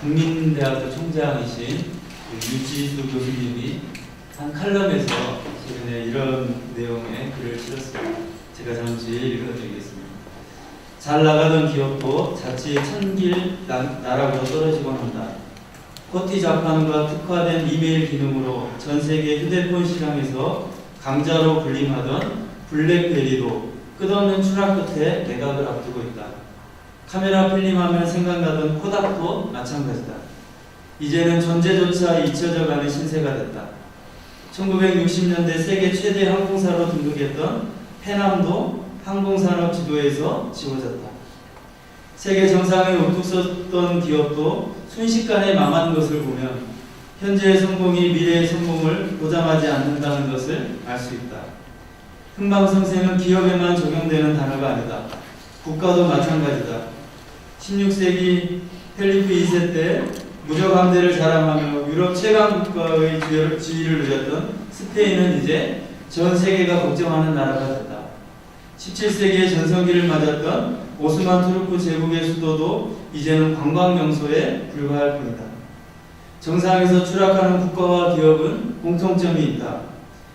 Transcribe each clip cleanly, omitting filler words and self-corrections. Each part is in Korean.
국민대학교 총장이신 유지수 교수님이 한 칼럼에서 최근에 이런 내용의 글을 실었습니다. 제가 잠시 읽어드리겠습니다. 잘 나가던 기업도 자칫 천길 나락으로 떨어지곤 한다. 코티 자판과 특화된 이메일 기능으로 전 세계 휴대폰 시장에서 강자로 군림하던 블랙베리도 끝없는 추락 끝에 매각을 앞두고 있다. 카메라 필름하면 생각나던 코닥도 마찬가지다. 이제는 존재조차 잊혀져가는 신세가 됐다. 1960년대 세계 최대 항공사로 등극했던 페남도 항공산업 지도에서 지워졌다. 세계 정상에 우뚝 섰던 기업도 순식간에 망한 것을 보면 현재의 성공이 미래의 성공을 보장하지 않는다는 것을 알 수 있다. 흥망성쇠는 기업에만 적용되는 단어가 아니다. 국가도 마찬가지다. 16세기 펠리프 2세 때 무적 함대를 자랑하며 유럽 최강 국가의 지위를 누렸던 스페인은 이제 전 세계가 걱정하는 나라가 됐다. 17세기의 전성기를 맞았던 오스만 투르크 제국의 수도도 이제는 관광 명소에 불과할 뿐이다. 정상에서 추락하는 국가와 기업은 공통점이 있다.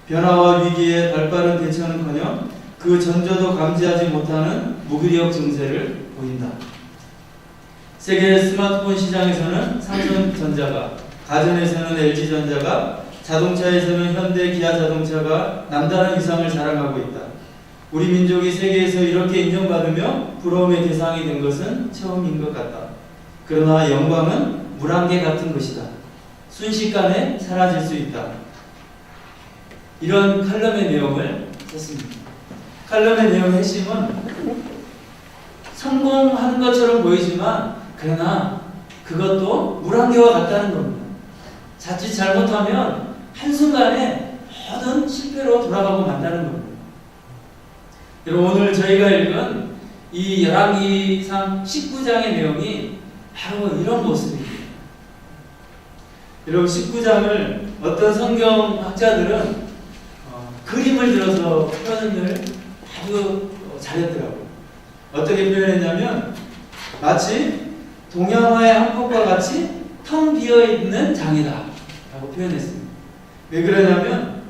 변화와 위기에 발빠른 대처는커녕 그 전조도 감지하지 못하는 무기력 증세를 보인다. 세계 스마트폰 시장에서는 삼성전자가, 가전에서는 LG전자가, 자동차에서는 현대, 기아자동차가 남다른 위상을 자랑하고 있다. 우리 민족이 세계에서 이렇게 인정받으며 부러움의 대상이 된 것은 처음인 것 같다. 그러나 영광은 물안개 같은 것이다. 순식간에 사라질 수 있다. 이런 칼럼의 내용을 썼습니다. 칼럼의 내용의 핵심은 성공하는 것처럼 보이지만 그러나 그것도 물안개와 같다는 겁니다. 자칫 잘못하면 한순간에 모든 실패로 돌아가고 만다는 겁니다. 여러분, 오늘 저희가 읽은 이 열왕기상 19장의 내용이 바로 이런 모습입니다. 여러분, 19장을 어떤 성경학자들은 그림을 들어서 표현을 아주 잘했더라고요. 어떻게 표현했냐면 마치 동양화의 한복과 같이 텅 비어있는 장이다 라고 표현했습니다. 왜 그러냐면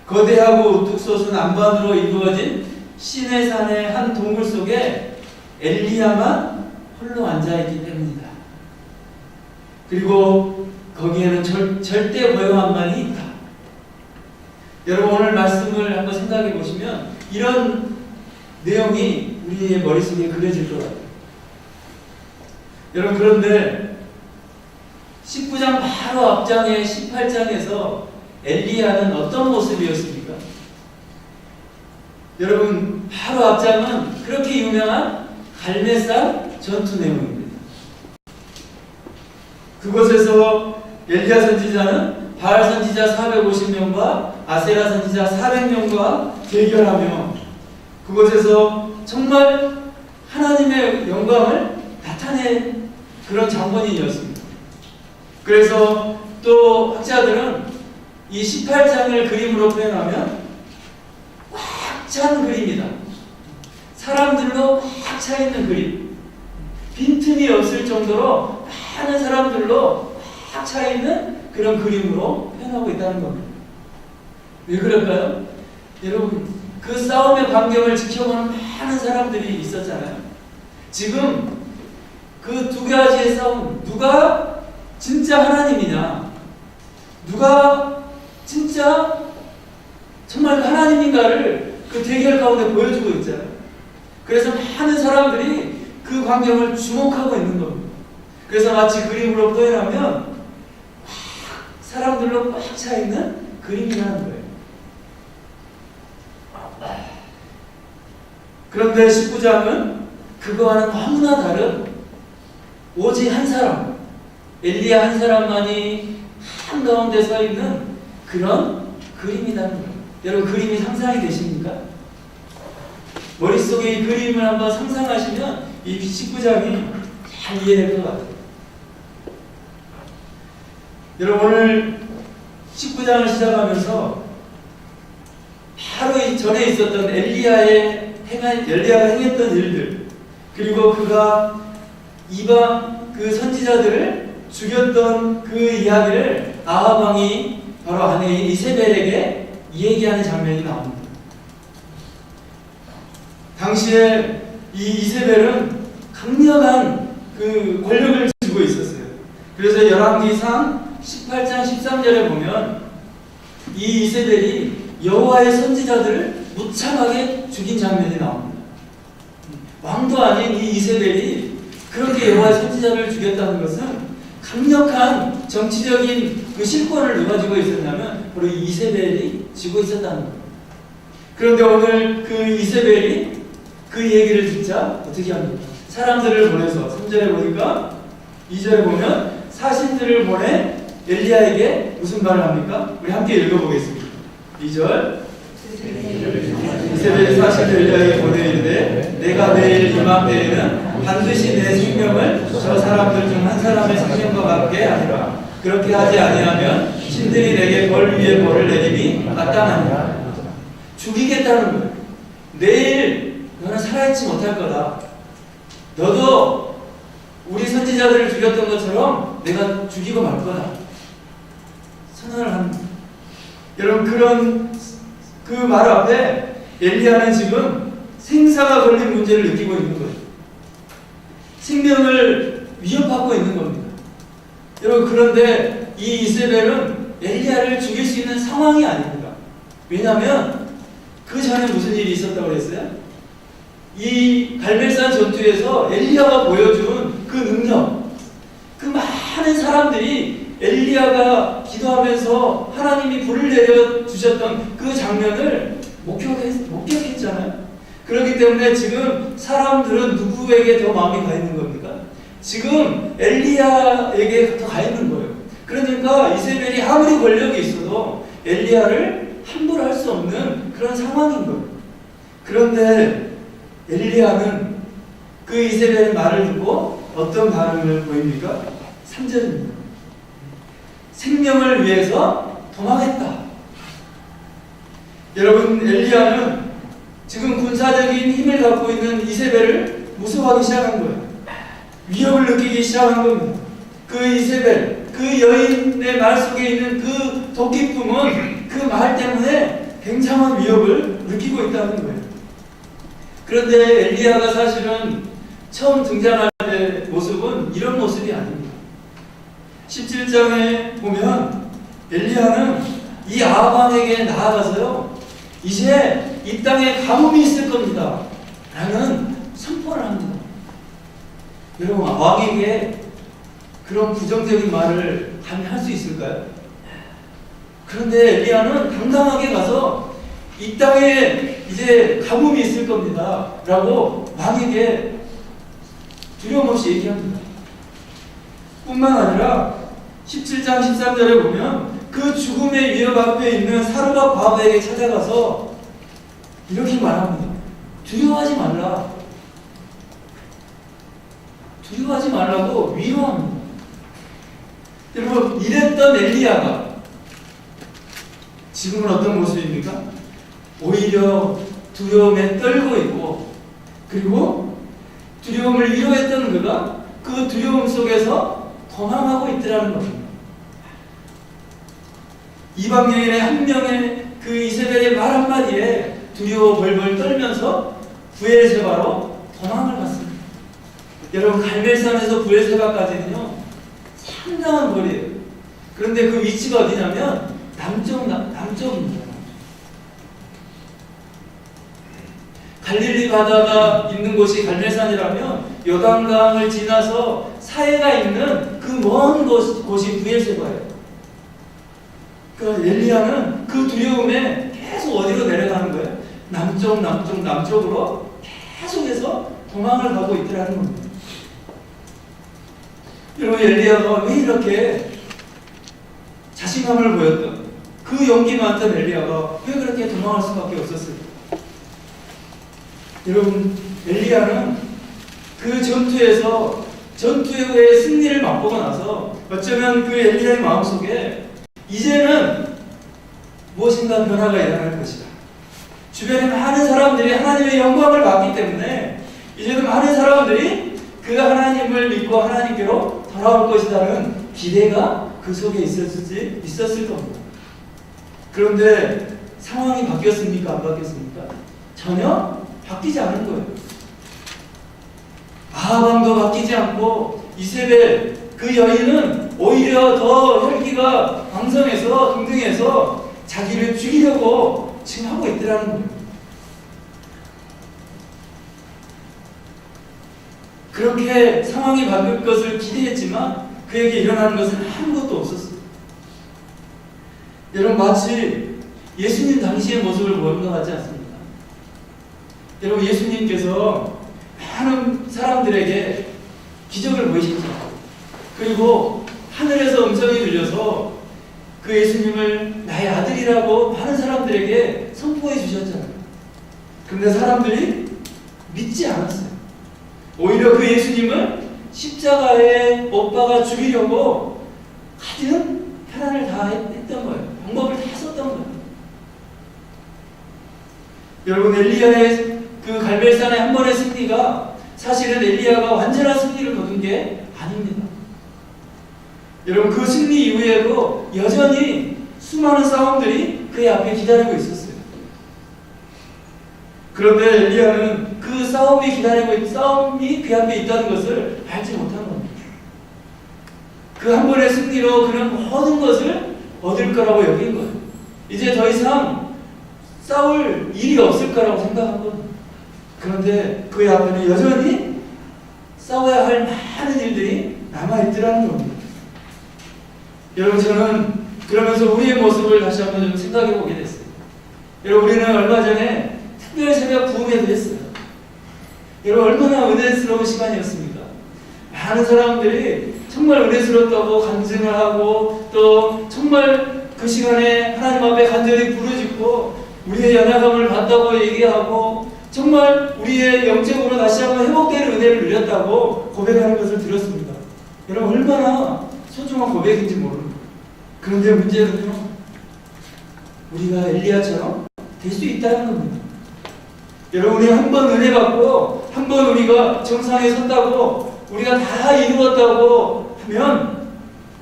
거대하고 우뚝 솟은 안반으로 이루어진 시내산의 한 동굴 속에 엘리야만 홀로 앉아있기 때문이다. 그리고 거기에는 절대 고요함만이 있다. 여러분, 오늘 말씀을 한번 생각해 보시면 이런 내용이 우리의 머릿속에 그려질 것 같아요. 여러분, 그런데 19장 바로 앞장의 18장에서 엘리야는 어떤 모습이었습니까? 여러분, 바로 앞장은 그렇게 유명한 갈멜산 전투 내용입니다. 그곳에서 엘리야 선지자는 바알 선지자 450명과 아세라 선지자 400명과 대결하며 그곳에서 정말 하나님의 영광을 나타낸 그런 장본인이었습니다. 그래서 또 학자들은 이 18장을 그림으로 표현하면 꽉 찬 그림이다. 사람들로 꽉 차 있는 그림. 빈틈이 없을 정도로 많은 사람들로 꽉 차 있는 그런 그림으로 표현하고 있다는 겁니다. 왜 그럴까요? 여러분, 그 싸움의 광경을 지켜보는 많은 사람들이 있었잖아요. 지금 그 두 가지의 싸움, 누가 진짜 하나님이냐, 누가 진짜 정말 그 하나님인가를 그 대결 가운데 보여주고 있잖아요. 그래서 많은 사람들이 그 광경을 주목하고 있는 겁니다. 그래서 마치 그림으로 표현하면 사람들로 꽉 차 있는 그림이라는 거예요. 그런데 19장은 그거와는 너무나 다른 오직 한 사람, 엘리야 한 사람만이 한가운데 서 있는 그런 그림이라는 거예요. 여러분, 그림이 상상이 되십니까? 머릿속에 이 그림을 한번 상상하시면 이 19장이 잘 이해될 것 같아요. 여러분, 오늘 19장을 시작하면서 바로 이 전에 있었던 엘리야가 행했던 일들, 그리고 그가 이방 그 선지자들을 죽였던 그 이야기를 아합 왕이 바로 아내인 이세벨에게 얘기하는 장면이 나옵니다. 당시에 이 이세벨은 강력한 그 권력을 쥐고 있었어요. 그래서 열왕기상 18장 13절에 보면 이 이세벨이 여호와의 선지자들을 무참하게 죽인 장면이 나옵니다. 왕도 아닌 이 이세벨이 그렇게 여호와의 선지자를 죽였다는 것은 강력한 정치적인 그 실권을 누가 쥐고 있었냐면 바로 이 이세벨이 쥐고 있었다는 거예요. 그런데 오늘 그 이세벨이 그 얘기를 듣자 어떻게 합니까? 사람들을 보내서 3절에 보니까 2절에 보면 사신들을 보내 엘리야에게 무슨 말을 합니까? 우리 함께 읽어보겠습니다. 2절 이세벨이 사신들 엘리야에게 보내 이르되 내가 내일 이맘때에는 반드시 내 생명을 저 사람들 중 한 사람의 생명과 같게 하리라. 그렇게 하지 아니하면 신들이 내게 벌 위에 벌을 내림이 마땅하니라. 죽이겠다는 거예요. 내일 너는 살아있지 못할 거다. 너도 우리 선지자들을 죽였던 것처럼 내가 죽이고 말 거다. 선언을 합니다. 여러분, 그런 그 말 앞에 엘리야는 지금 생사가 걸린 문제를 느끼고 있는 거예요. 생명을 위협하고 있는 겁니다. 여러분, 그런데 이 이세벨은 엘리야를 죽일 수 있는 상황이 아닙니다. 왜냐하면 그 전에 무슨 일이 있었다고 그랬어요? 이 갈멜산 전투에서 엘리야가 보여준 그 능력, 그 많은 사람들이 엘리야가 기도하면서 하나님이 불을 내려주셨던 그 장면을 목격했잖아요. 그렇기 때문에 지금 사람들은 누구에게 더 마음이 가 있는 겁니까? 지금 엘리야에게 더 가 있는 거예요. 그러니까 이세벨이 아무리 권력이 있어도 엘리야를 함부로 할 수 없는 그런 상황인 거예요. 그런데 엘리야는 그 이세벨의 말을 듣고 어떤 반응을 보입니까? 3절입니다. 생명을 위해서 도망했다. 여러분, 엘리야는 지금 군사적인 힘을 갖고 있는 이세벨을 무서워하기 시작한 거예요. 위협을 느끼기 시작한 겁니다. 그 이세벨, 그 여인의 말 속에 있는 그 도끼품은 그 말 때문에 굉장한 위협을 느끼고 있다는 거예요. 그런데 엘리야가 사실은 처음 등장할 때 모습은 이런 모습이 아닙니다. 17장에 보면 엘리야는 이 아합 왕에게 나아가서요, 이제 이 땅에 가뭄이 있을 겁니다 라는 선포를 합니다. 여러분, 왕에게 그런 부정적인 말을 감히 할 수 있을까요? 그런데 엘리야는 당당하게 가서 이 땅에 이제 가뭄이 있을 겁니다 라고 왕에게 두려움 없이 얘기합니다. 뿐만 아니라 17장 13절에 보면 그 죽음의 위협 앞에 있는 사르밧 과부에게 찾아가서 이렇게 말합니다. 두려워하지 말라. 두려워하지 말라고 위로합니다. 여러분, 이랬던 엘리야가 지금은 어떤 모습입니까? 오히려 두려움에 떨고 있고, 그리고 두려움을 위로했던 그가 그 두려움 속에서 도망하고 있더라는 겁니다. 이방 여인의 한 명의 그 이세벨의 말 한마디에 두려워 벌벌 떨면서 브엘세바로 도망을 갔습니다. 여러분, 갈멜산에서 브엘세바까지는요 상당한 거리예요. 그런데 그 위치가 어디냐면 남쪽입니다. 갈릴리 바다가 있는 곳이 갈멜산이라면 요단강을 지나서 사해가 있는 그 먼 곳이 브엘세바예요. 그 엘리야는 그 두려움에 계속 어디로 내려가는 거예요? 남쪽으로 계속해서 도망을 가고 있더라는 겁니다. 여러분, 엘리야가 왜 이렇게 자신감을 보였던, 그 용기 많던 엘리야가 왜 그렇게 도망할 수밖에 없었을까? 여러분, 엘리야는 그 전투의 승리를 맛보고 나서 어쩌면 그 엘리야의 마음속에 이제는 무엇인가 변화가 일어날 것이다. 주변에 많은 사람들이 하나님의 영광을 받기 때문에 이제는 많은 사람들이 그 하나님을 믿고 하나님께로 돌아올 것이라는 기대가 그 속에 있었을 겁니다. 그런데 상황이 바뀌었습니까? 안 바뀌었습니까? 전혀 바뀌지 않은 거예요. 아합왕도 바뀌지 않고 이세벨 그 여인은 오히려 더 혈기가 왕성해서 동등해서 자기를 죽이려고 지금 하고 있더라는 거예요. 그렇게 상황이 바뀔 것을 기대했지만 그에게 일어나는 것은 아무것도 없었어요. 여러분 마치 예수님 당시의 모습을 보는 것 같지 않습니까? 여러분 예수님께서 많은 사람들에게 기적을 보이셨죠. 그리고 하늘에서 음성이 들려서 그 예수님을 나의 아들이라고 많은 사람들에게 선포해 주셨잖아요. 그런데 사람들이 믿지 않았어요. 오히려 그 예수님을 십자가에 못 박아 죽이려고 가진 편안을 다 했던 거예요. 방법을 다 썼던 거예요. 여러분 엘리야의 그 갈멜산의 한 번의 승리가 사실은 엘리야가 완전한 승리를 거둔 게 아닙니다. 여러분 그 승리 이후에도 여전히 수많은 싸움들이 그의 앞에 기다리고 있었어요. 그런데 엘리야는 그 싸움이 그 앞에 있다는 것을 알지 못한 겁니다. 그 한 번의 승리로 그는 모든 것을 얻을 거라고 여긴 거예요. 이제 더 이상 싸울 일이 없을 거라고 생각한 겁니다. 그런데 그의 앞에는 여전히 싸워야 할 많은 일들이 남아있더라는 겁니다. 여러분 저는 그러면서 우리의 모습을 다시 한번 좀 생각해 보게 됐어요. 여러분 우리는 얼마 전에 특별 새벽 부흥회도 했어요. 여러분 얼마나 은혜스러운 시간이었습니까? 많은 사람들이 정말 은혜스럽다고 간증을 하고 또 정말 그 시간에 하나님 앞에 간절히 부르짖고 우리의 연약함을 봤다고 얘기하고 정말 우리의 영적으로 다시 한번 회복되는 은혜를 누렸다고 고백하는 것을 들었습니다. 여러분 얼마나 소중한 고백인지 모릅니다. 그런데 문제는요, 우리가 엘리야처럼 될 수 있다는 겁니다. 여러분 우리 한 번 은혜 받고 한 번 우리가 정상에 섰다고 우리가 다 이루었다고 하면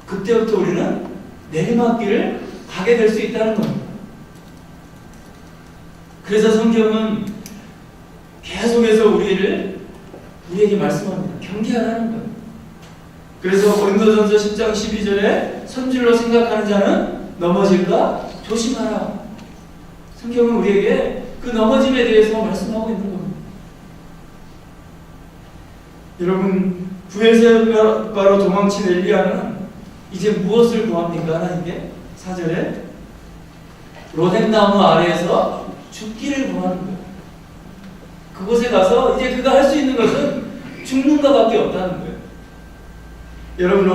그때부터 우리는 내리막길을 가게 될 수 있다는 겁니다. 그래서 성경은 계속해서 우리에게 말씀합니다. 경계하라는 거예요. 그래서 고린도전서 10장 12절에 선질로 생각하는 자는 넘어질까 조심하라. 성경은 우리에게 그 넘어짐에 대해서 말씀하고 있는 겁니다. 여러분 부엘세바로 도망친 엘리야는 이제 무엇을 구합니까? 하나님께 4절에 로뎀나무 아래에서 죽기를 구하는 거예요. 그곳에 가서 이제 그가 할 수 있는 것은 죽는 것밖에 없다는 거예요. 여러분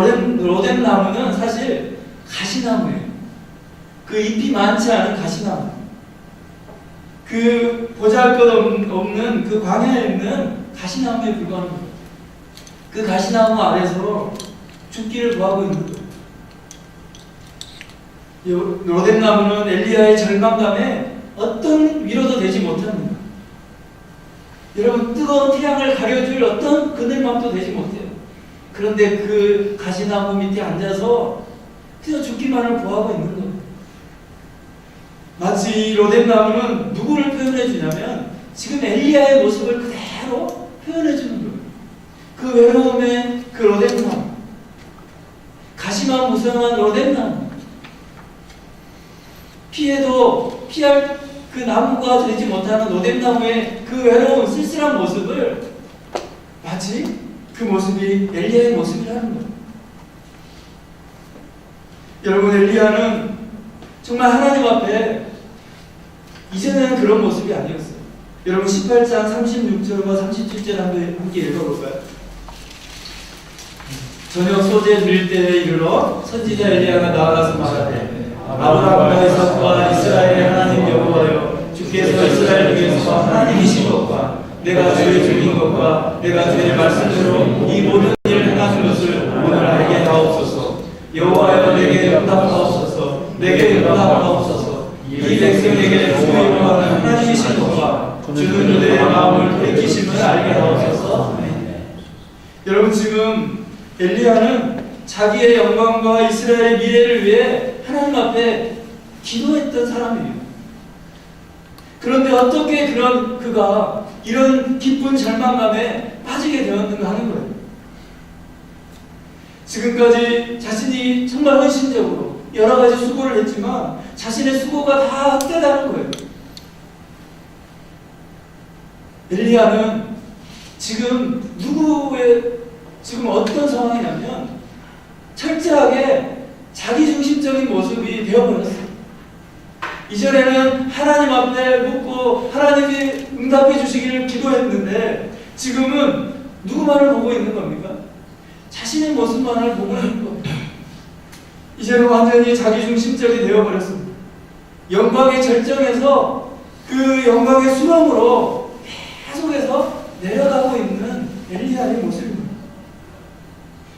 로뎀나무는 사실 가시나무예요. 그 잎이 많지 않은 가시나무. 그 보잘것없는 그 광야에 있는 가시나무에 불과한 거예요. 그 가시나무 아래서 죽기를 구하고 있는 거예요. 로뎀나무는 엘리야의 절망감에 어떤 위로도 되지 못합니다. 여러분 뜨거운 태양을 가려줄 어떤 그늘막도 되지 못해요. 그런데 그 가시나무 밑에 앉아서 그저 죽기만을 구하고 있는 거예요. 마치 이 로뎀나무는 누구를 표현해 주냐면 지금 엘리야의 모습을 그대로 표현해 주는 거예요. 그 외로움의 그 로뎀나무, 가시만 무성한 로뎀나무, 피해도 피할 그 나무가 되지 못하는 로뎀나무의 그 외로운 쓸쓸한 모습을 마치 그 모습이 엘리야의 모습이라는 거예요. 여러분 엘리야는 정말 하나님 앞에 이전에는 그런 모습이 아니었어요. 여러분 18장 36절과 37절 함께 읽어볼까요? 저녁 소재 드릴 때에 이르러 선지자 엘리야가 나아가서 말하되 아브라함과 이삭과 이스라엘의 하나님 여호와여 주께서 이스라엘 중에서 하나님이신 것과 내가 주의 종인 것과 내가 주의 말씀대로 이 모든 일을 행하는 것을 오늘 알게 하옵소서. 여호와여 내게 응답하옵소서. 내게 응답하옵소서. 이 백성에게 주의 영광은 하나님이신 것과 주는 그들의 마음을 돌이키심을 알게 하옵소서. 여러분, 지금 엘리야는 자기의 영광과 이스라엘의 미래를 위해 하나님 앞에 기도했던 사람이에요. 그런데 어떻게 그가 이런 기쁜 절망감에 빠지게 되었는가 하는 거예요. 지금까지 자신이 정말 헌신적으로 여러 가지 수고를 했지만 자신의 수고가 다 헛되다는 거예요. 엘리야는 지금 어떤 상황이냐면 철저하게 자기중심적인 모습이 되어버렸어요. 이전에는 하나님 앞에 묻고 하나님이 응답해 주시기를 기도했는데 지금은 누구만을 보고 있는 겁니까? 자신의 모습만을 보고 있는 겁니다. 이제는 완전히 자기중심적이 되어버렸습니다. 영광의 절정에서 그 영광의 수렁으로 계속해서 내려가고 있는 엘리야의 모습입니다.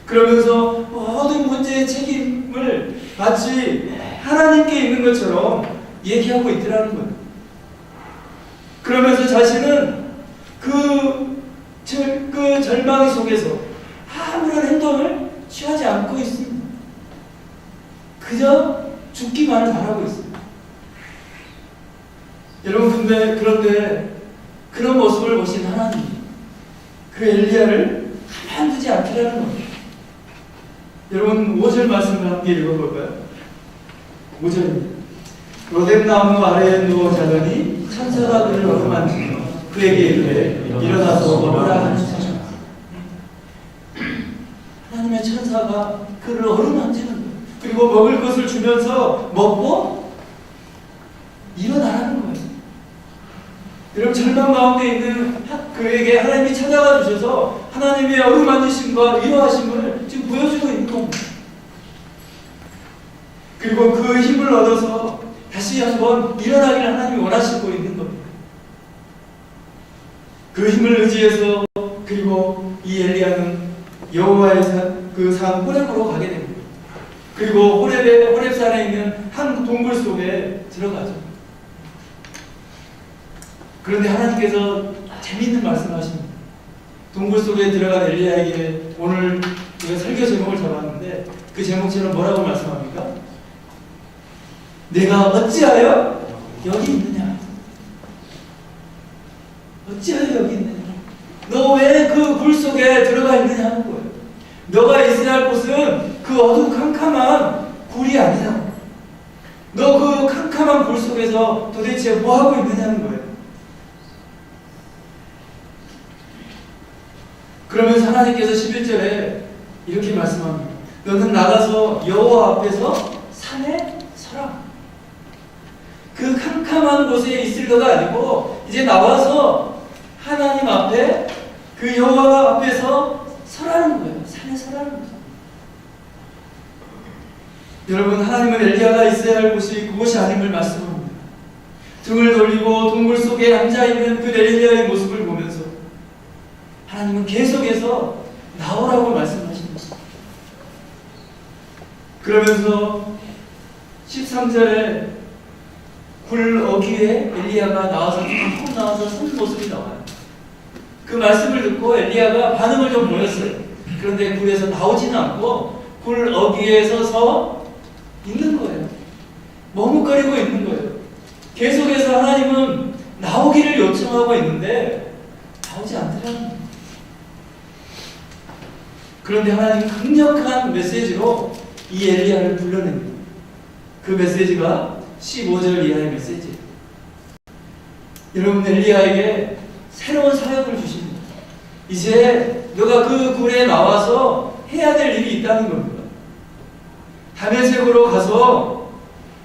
그러면서 모든 문제의 책임을 마치 하나님께 있는 것처럼 얘기하고 있더라는 거예요. 그러면서 자신은 그 절망 속에서 아무런 행동을 취하지 않고 있습니다. 그저 죽기만을 바라고 있습니다. 여러분, 그런데 그런 모습을 보신 하나님이 그 엘리야를 가만두지 않기라는 겁니다. 여러분, 5절 말씀을 함께 읽어볼까요? 5절입니다. 로뎀나무 아래에 누워 자더니 천사가 그를 어루만지며 그에게 이르되 일어나서 먹으라 하는 천사. 하나님의 천사가 그를 어루만지는 거예요. 그리고 먹을 것을 주면서 먹고 일어나라는 거예요. 여러분, 절망 가운데 있는 그에게 하나님이 찾아가 주셔서 하나님의 어루만지심과 위로하심을 지금 보여주고 있는 겁니다. 그리고 그 힘을 얻어서 다시 한번 일어나기를 하나님이 원하시고 있는 겁니다. 그 힘을 의지해서 그리고 이 엘리야는 여호와의 산 호렙으로 가게 됩니다. 그리고 호렙산에 있는 한 동굴 속에 들어가죠. 그런데 하나님께서 재미있는 말씀하십니다. 동굴 속에 들어간 엘리야에게 오늘 우리가 설교 제목을 잡았는데 그 제목처럼 뭐라고 말씀합니까? 내가 어찌하여 여기 있느냐? 어찌하여 여기 있느냐? 너 왜 그 굴 속에 들어가 있느냐 하는 거예요. 너가 있어야 할 곳은 그 어두컴컴한 굴이 아니라 너 그 캄캄한 굴 속에서 도대체 뭐 하고 있느냐는 거예요. 그러면서 하나님께서 11절에 이렇게 말씀합니다. 너는 나가서 여호와 앞에서 산에 서라. 그 캄캄한 곳에 있을 거가 아니고 이제 나와서 하나님 앞에 그 여호와 앞에서 서라는 거예요. 산에 서라는 거죠. 여러분, 하나님은 엘리야가 있어야 할 곳이 그곳이 아님을 말씀합니다. 등을 돌리고 동굴 속에 앉아있는 그 엘리야의 모습을 보면서 하나님은 계속해서 나오라고 말씀하십니다. 그러면서 13절에 굴 어귀에 엘리야가 나와서 툭 나와서 선 모습이 나와요. 그 말씀을 듣고 엘리야가 반응을 좀 보였어요. 그런데 굴에서 나오지는 않고 굴 어귀에 서서 있는 거예요. 머뭇거리고 있는 거예요. 계속해서 하나님은 나오기를 요청하고 있는데 나오지 않더라는 거예요. 그런데 하나님은 강력한 메시지로 이 엘리야를 불러냅니다. 그 메시지가 15절 이하의 메시지예요. 여러분, 엘리야에게 새로운 사역을 주십니다. 이제 너가 그 굴에 나와서 해야 될 일이 있다는 겁니다. 다메섹으로 가서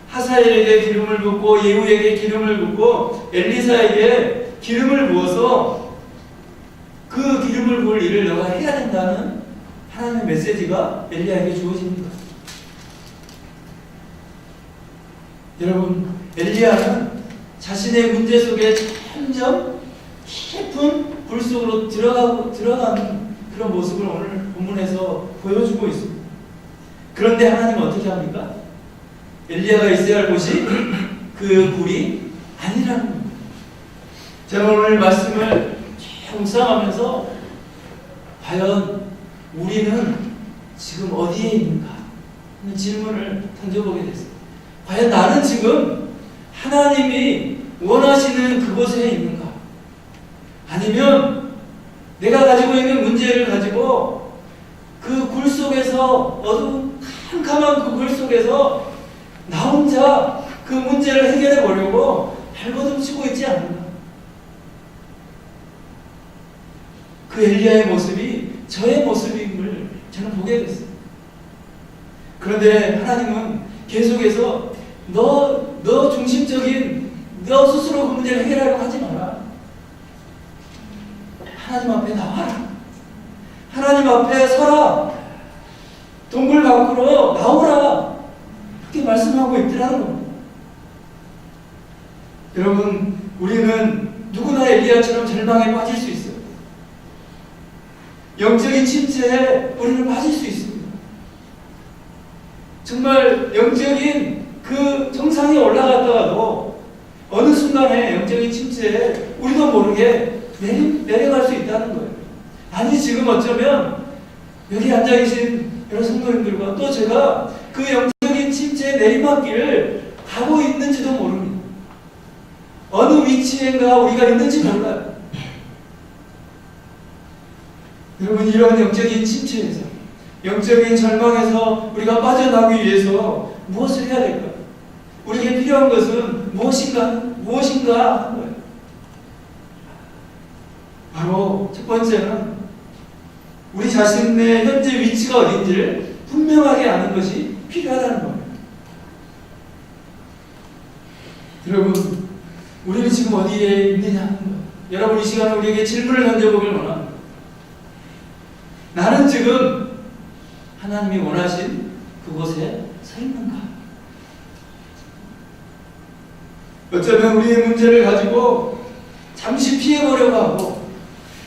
하사엘에게 기름을 붓고 예후에게 기름을 붓고 엘리사에게 기름을 부어서 그 기름을 부을 일을 너가 해야 된다는 하나님의 메시지가 엘리야에게 주어집니다. 여러분, 엘리야는 자신의 문제 속에 점점 깊은 굴 속으로 들어가는 그런 모습을 오늘 본문에서 보여주고 있습니다. 그런데 하나님은 어떻게 합니까? 엘리야가 있어야 할 곳이 그 굴이 아니라는 겁니다. 저는 오늘 말씀을 묵상하면서 과연 우리는 지금 어디에 있는가 하는 질문을 던져보게 됐어요. 과연 나는 지금 하나님이 원하시는 그곳에 있는가? 아니면 내가 가지고 있는 문제를 가지고 그 굴 속에서, 어두운 캄캄한 그 굴 속에서 나 혼자 그 문제를 해결해 보려고 발버둥 치고 있지 않는가? 그 엘리야의 모습이 저의 모습임을 저는 보게 됐어요. 그런데 하나님은 계속해서 너 중심적인, 너 스스로 그 문제를 해결하려고 하지 마라. 하나님 앞에 나와라. 하나님 앞에 서라. 동굴 밖으로 나오라. 그렇게 말씀하고 있더라는 겁니다. 여러분, 우리는 누구나 엘리야처럼 절망에 빠질 수 있어요. 영적인 침체에 우리는 빠질 수 있습니다. 정말 영적인 그 정상에 올라갔다가도 어느 순간에 영적인 침체에 우리도 모르게 내려갈 수 있다는 거예요. 아니, 지금 어쩌면 여기 앉아 계신 여러 성도님들과 또 제가 그 영적인 침체의 내리막길을 가고 있는지도 모릅니다. 어느 위치인가 우리가 있는지 몰라요. 여러분, 이런 영적인 침체에서, 영적인 절망에서 우리가 빠져나오기 위해서 무엇을 해야 될까요? 우리에게 필요한 것은 무엇인가 하는 거예요. 바로 첫 번째는 우리 자신의 현재 위치가 어딘지를 분명하게 아는 것이 필요하다는 겁니다. 여러분, 우리는 지금 어디에 있느냐 하는 거예요. 여러분, 이 시간에 우리에게 질문을 던져보길 원합니다. 나는 지금 하나님이 원하신 그곳에 서 있는가? 어쩌면 우리의 문제를 가지고 잠시 피해보려고 하고,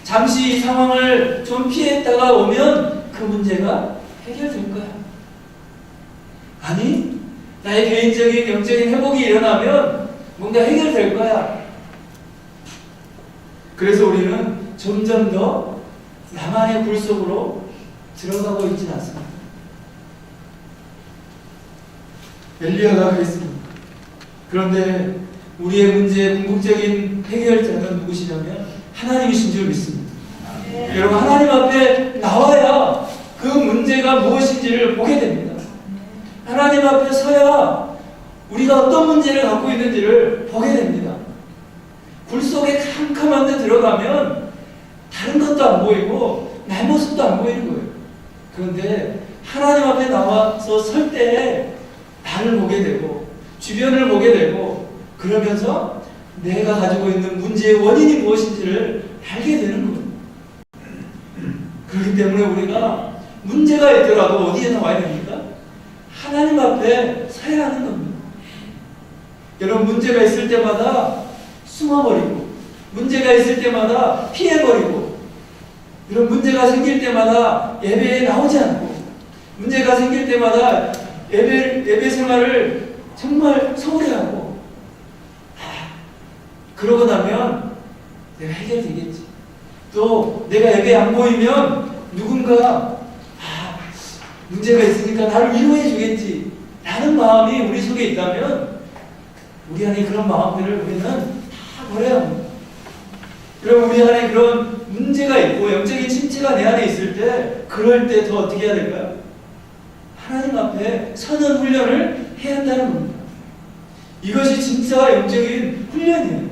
잠시 이 상황을 좀 피했다가 오면 그 문제가 해결될 거야. 아니, 나의 개인적인 영적인 회복이 일어나면 뭔가 해결될 거야. 그래서 우리는 점점 더 나만의 굴 속으로 들어가고 있지는 않습니다. 엘리야가 그랬습니다. 그런데 우리의 문제의 궁극적인 해결자는 누구시냐면 하나님이신 줄 믿습니다. 여러분, 하나님 앞에 나와야 그 문제가 무엇인지를 보게 됩니다. 하나님 앞에 서야 우리가 어떤 문제를 갖고 있는지를 보게 됩니다. 굴 속에 캄캄한 데 들어가면 다른 것도 안 보이고 내 모습도 안 보이는 거예요. 그런데 하나님 앞에 나와서 설 때 나를 보게 되고 주변을 보게 되고, 그러면서 내가 가지고 있는 문제의 원인이 무엇인지를 알게 되는 거예요. 그렇기 때문에 우리가 문제가 있더라도 어디에 나와야 됩니까? 하나님 앞에 서야 하는 겁니다. 여러분, 문제가 있을 때마다 숨어버리고, 문제가 있을 때마다 피해버리고, 이런 문제가 생길 때마다 예배에 나오지 않고, 문제가 생길 때마다 예배 생활을 정말 소홀히 하고, 그러고 나면 내가 해결되겠지. 또 내가 예배에 안 보이면 누군가 문제가 있으니까 나를 위로해 주겠지 라는 마음이 우리 속에 있다면, 우리 안에 그런 마음들을 우리는 다 버려야 합니다. 그럼 우리 안에 그런 문제가 있고 영적인 침체가 내 안에 있을 때, 그럴 때 더 어떻게 해야 될까요? 하나님 앞에 서는 훈련을 해야 한다는 겁니다. 이것이 진짜 영적인 훈련이에요.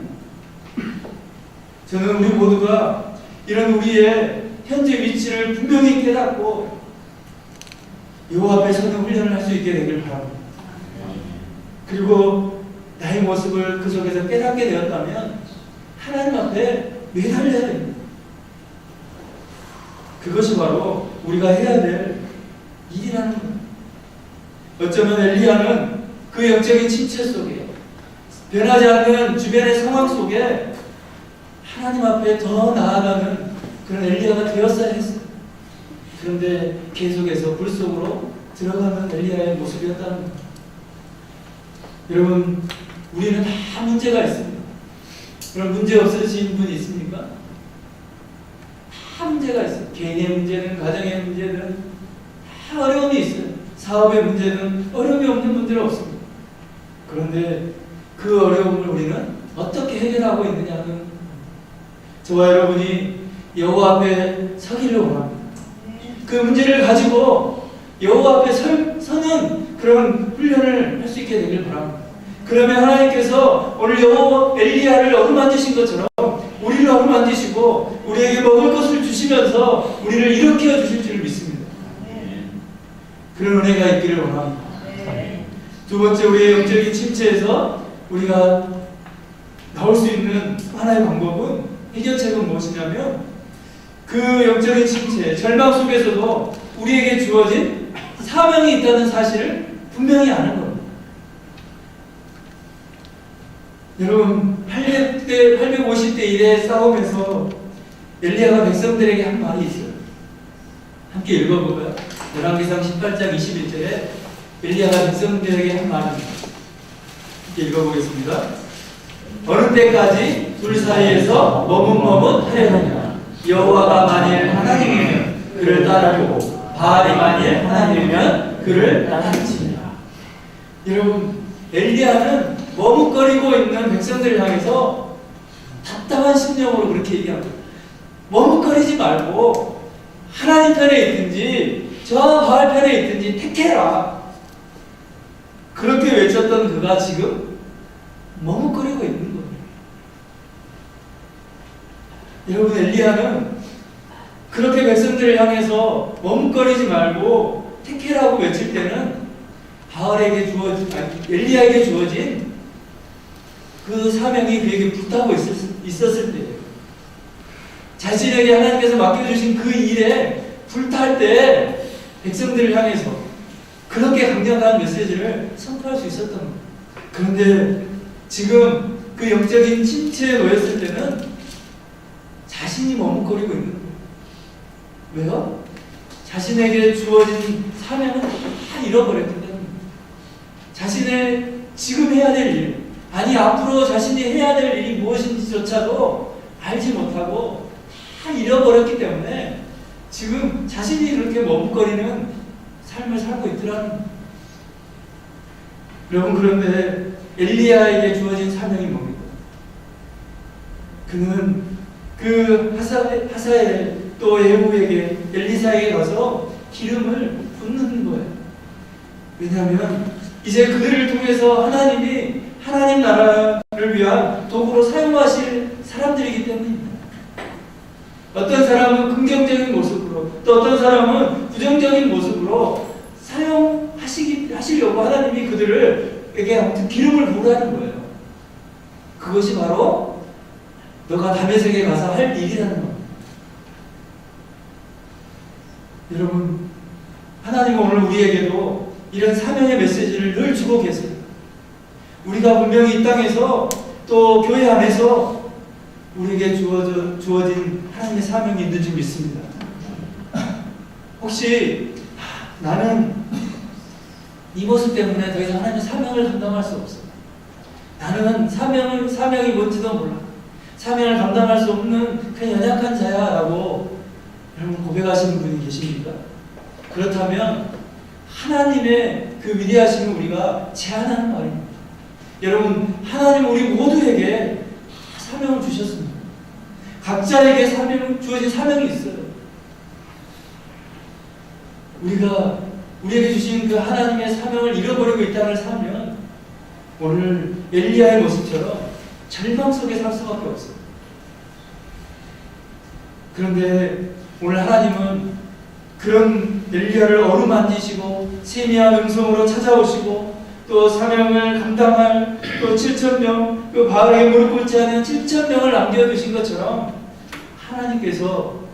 저는 우리 모두가 이런 우리의 현재 위치를 분명히 깨닫고 여호와 앞에 서는 훈련을 할 수 있게 되길 바랍니다. 그리고 나의 모습을 그 속에서 깨닫게 되었다면 하나님 앞에 매달려야 됩니다. 그것이 바로 우리가 해야 될 일이라는 겁니다. 어쩌면 엘리야는 그 영적인 침체 속에, 변하지 않는 주변의 상황 속에 하나님 앞에 더 나아가는 그런 엘리야가 되었어야 했어요. 그런데 계속해서 불 속으로 들어가는 엘리야의 모습이었다는 겁니다. 여러분, 우리는 다 문제가 있습니다. 그런 문제 없으신 분이 있습니까? 다 문제가 있어요. 개인의 문제든 가정의 문제든 다 어려움이 있어요. 사업의 문제든 어려움이 없는 분들은 없습니다. 그런데 그 어려움을 우리는 어떻게 해결하고 있느냐는 저와 여러분이 여호와 앞에 서기를 원합니다. 그 문제를 가지고 여호와 앞에 서는 그런 훈련을 할 수 있게 되길 바랍니다. 그러면 하나님께서 오늘 엘리야를 어루만지신 것처럼 우리를 어루만지시고 우리에게 먹을 것을 주시면서 우리를 일으켜 주실 줄 믿습니다. 그런 은혜가 있기를 원합니다. 두 번째, 우리의 영적인 침체에서 우리가 나올 수 있는 하나의 방법은, 해결책은 무엇이냐면 그 영적인 침체, 절망 속에서도 우리에게 주어진 사명이 있다는 사실을 분명히 아는 겁니다. 여러분, 850대 1의 싸움에서 엘리야가 백성들에게 한 말이 있어요. 함께 읽어볼까요? 열왕기상 18장 21절에 엘리야가 백성들에게 한 말입니다. 함께 읽어보겠습니다. 어느 때까지 둘 사이에서 머뭇머뭇하려느냐? 여호와가 만일 하나님이면 그를 따르고 바알이 만일 하나님이면 그를 따르지니라. 여러분, 엘리야는 머뭇거리고 있는 백성들을 향해서 답답한 심령으로 그렇게 얘기합니다. 머뭇거리지 말고 하나님 편에 있든지 저 바알 편에 있든지 택해라. 그렇게 외쳤던 그가 지금 머뭇거리고 있는 거예요. 여러분, 엘리야는 그렇게 백성들을 향해서 머뭇거리지 말고 택해라고 외칠 때는 엘리야에게 주어진 그 사명이 그에게 불타고 있었을 때예요. 자신에게 하나님께서 맡겨주신 그 일에 불탈 때 백성들을 향해서 그렇게 강력한 메시지를 선포할 수 있었던 거예요. 그런데 지금 그 영적인 침체에 놓였을 때는 자신이 머뭇거리고 있는 거예요. 왜요? 자신에게 주어진 사명은 다 잃어버렸기 때문에 자신의 지금 해야 될 일, 아니 앞으로 자신이 해야 될 일이 무엇인지조차도 알지 못하고 다 잃어버렸기 때문에 지금 자신이 그렇게 머뭇거리는 삶을 살고 있더라는 거예요. 여러분, 그런데 엘리야에게 주어진 사명이 뭡니까? 그는 그 하사엘 또 예후에게, 엘리사에게 가서 기름을 붓는 거예요. 왜냐하면 이제 그들을 통해서 하나님이 하나님 나라를 위한 도구로 사용하실 사람들이기 때문입니다. 어떤 사람은 긍정적인 모습으로, 또 어떤 사람은 부정적인 모습으로 사용하시려고 하나님이 그들에게 아무튼 기름을 부으라는 거예요. 그것이 바로 너가 다메섹에 가서 할 일이라는 겁니다. 여러분, 하나님은 오늘 우리에게도 이런 사명의 메시지를 늘 주고 계세요. 우리가 분명히 이 땅에서 또 교회 안에서 우리에게 주어진 하나님의 사명이 있는 줄 믿습니다. 혹시 나는 이 모습 때문에 더 이상 하나님의 사명을 감당할 수 없어. 나는 사명이 뭔지도 몰라. 사명을 감당할 수 없는 그냥 연약한 자야 라고 여러분 고백하시는 분이 계십니까? 그렇다면 하나님의 그 위대하심을 우리가 제안하는 말입니다. 여러분, 하나님 우리 모두에게 사명을 주셨습니다. 각자에게 주어진 사명이 있어요. 우리에게 주신 그 하나님의 사명을 잃어버리고 이 땅을 살면 오늘 엘리야의 모습처럼 절망 속에 살 수밖에 없어요. 그런데 오늘 하나님은 그런 엘리야를 어루만지시고 세미한 음성으로 찾아오시고 또 사명을 감당할 또 7,000명, 그 바알에게 무릎 꿇지 않은 7,000명을 남겨두신 것처럼 하나님께서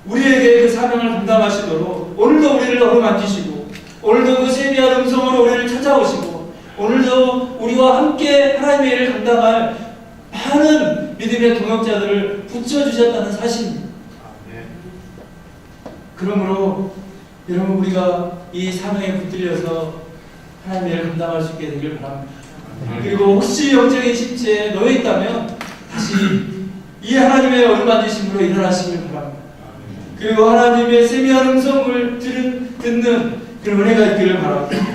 우리에게 그 사명을 감당하시도록 오늘도 우리를 어루만지시고 오늘도 그 세미한 음성으로 우리를 찾아오시고 오늘도 우리와 함께 하나님의 일을 감당할 많은 믿음의 동역자들을 붙여주셨다는 사실입니다. 그러므로 여러분, 우리가 이 사명에 붙들려서 하나님의 일을 감당할 수 있게 되길 바랍니다. 그리고 혹시 영적인 침체에 놓여 있다면 다시 이 하나님의 어루만지심으로 일어나시길 바랍니다. 그리고 하나님의 세미한 음성을 듣는 그런 은혜가 있기를 바랍니다.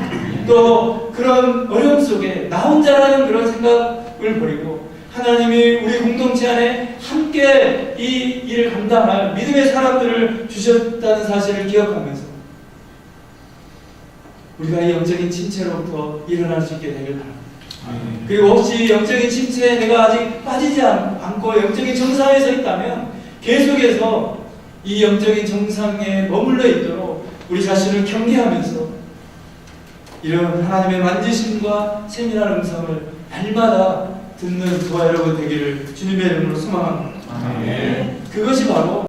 또 그런 어려움 속에 나 혼자라는 그런 생각을 버리고 하나님이 우리 공동체 안에 함께 이 일을 감당할 믿음의 사람들을 주셨다는 사실을 기억하면서 우리가 이 영적인 침체로부터 일어날 수 있게 되길 바랍니다. 그리고 혹시 영적인 침체에 내가 아직 빠지지 않고 영적인 정상에 서 있다면 계속해서 이 영적인 정상에 머물러 있도록 우리 자신을 경계하면서 이런 하나님의 만지심과 세밀한 음성을 날마다 듣는 저와 여러분 되기를 주님의 이름으로 소망합니다. 그것이 바로